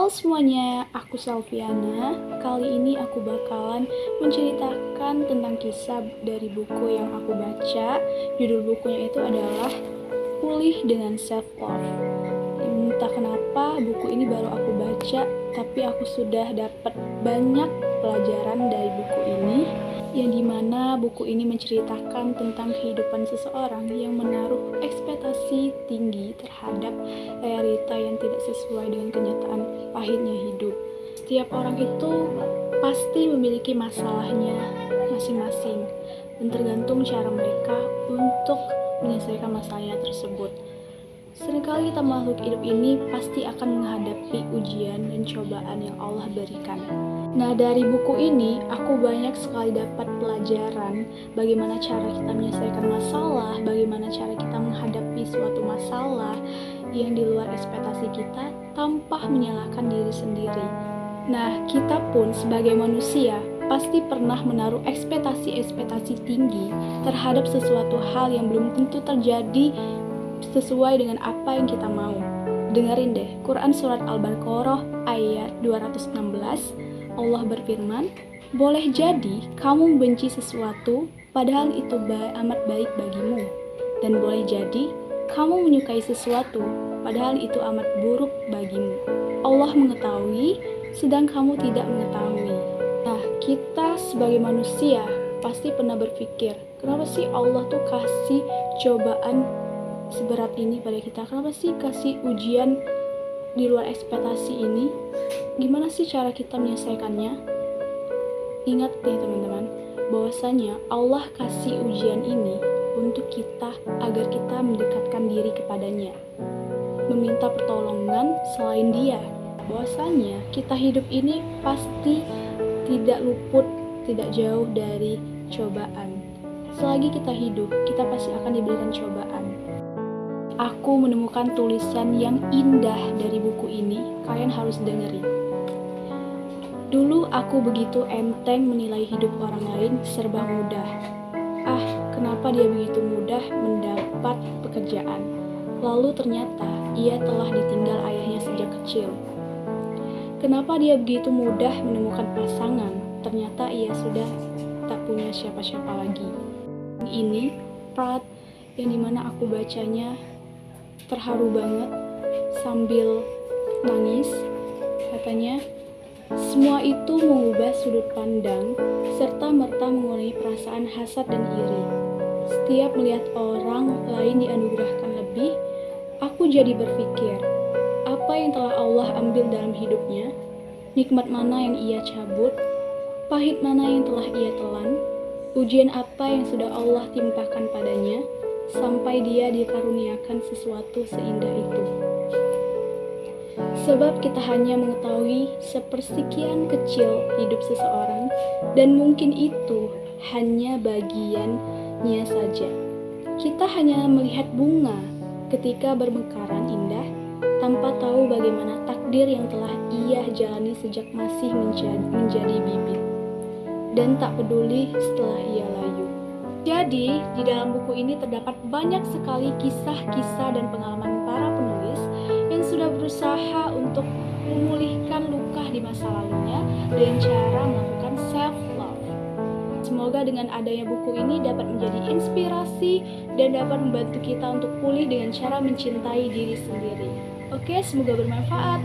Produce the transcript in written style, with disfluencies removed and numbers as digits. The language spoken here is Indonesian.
Halo semuanya, aku Salviana. Kali ini aku bakalan menceritakan tentang kisah dari buku yang aku baca. Judul bukunya itu adalah Pulih dengan Self Love. Entah kenapa buku ini baru aku baca, tapi aku sudah dapat banyak pelajaran dari buku ini, yang dimana buku ini menceritakan tentang kehidupan seseorang yang menaruh ekspektasi tinggi terhadap realita yang tidak sesuai dengan kenyataan pahitnya hidup. Setiap orang itu pasti memiliki masalahnya masing-masing, dan tergantung cara mereka untuk menyelesaikan masalahnya tersebut. Seringkali kita makhluk hidup ini pasti akan menghadapi ujian dan cobaan yang Allah berikan. Nah, dari buku ini aku banyak sekali dapat pelajaran bagaimana cara kita menyelesaikan masalah, bagaimana cara kita menghadapi suatu masalah yang di luar ekspektasi kita tanpa menyalahkan diri sendiri. Nah, kita pun sebagai manusia pasti pernah menaruh ekspektasi tinggi terhadap sesuatu hal yang belum tentu terjadi sesuai dengan apa yang kita mau. Dengerin deh, Quran Surat Al-Baqarah ayat 216, Allah berfirman, boleh jadi kamu membenci sesuatu padahal itu amat baik bagimu, dan boleh jadi kamu menyukai sesuatu padahal itu amat buruk bagimu. Allah mengetahui sedang kamu tidak mengetahui. Nah, kita sebagai manusia pasti pernah berpikir, kenapa sih Allah tuh kasih cobaan seberat ini pada kita? Kenapa sih kasih ujian di luar ekspektasi ini? Gimana sih cara kita menyelesaikannya? Ingat deh teman-teman, bahwasanya Allah kasih ujian ini untuk kita agar kita mendekatkan diri kepadanya, meminta pertolongan selain Dia. Bahwasanya kita hidup ini pasti tidak luput, tidak jauh dari cobaan. Selagi kita hidup, kita pasti akan diberikan cobaan. Aku menemukan tulisan yang indah dari buku ini, kalian harus dengerin. Dulu aku begitu enteng menilai hidup orang lain serba mudah. Kenapa dia begitu mudah mendapat pekerjaan? Lalu ternyata ia telah ditinggal ayahnya sejak kecil. Kenapa dia begitu mudah menemukan pasangan? Ternyata ia sudah tak punya siapa-siapa lagi. Ini part yang dimana aku bacanya terharu banget sambil nangis. Katanya, semua itu mengubah sudut pandang serta merta mengurangi perasaan hasad dan iri. Setiap melihat orang lain dianugerahkan lebih, aku jadi berpikir, apa yang telah Allah ambil dalam hidupnya, nikmat mana yang ia cabut, pahit mana yang telah ia telan, ujian apa yang sudah Allah timpakan padanya, sampai dia dikaruniakan sesuatu seindah itu. Sebab kita hanya mengetahui sepersekian kecil hidup seseorang, dan mungkin itu hanya bagiannya saja. Kita hanya melihat bunga ketika bermekaran indah, tanpa tahu bagaimana takdir yang telah ia jalani sejak masih menjadi bibit, dan tak peduli setelah ia layu. Jadi, di dalam buku ini terdapat banyak sekali kisah-kisah dan pengalaman para penulis yang sudah berusaha untuk memulihkan luka di masa lalunya dengan cara melakukan self-love. Semoga dengan adanya buku ini dapat menjadi inspirasi dan dapat membantu kita untuk pulih dengan cara mencintai diri sendiri. Oke, semoga bermanfaat.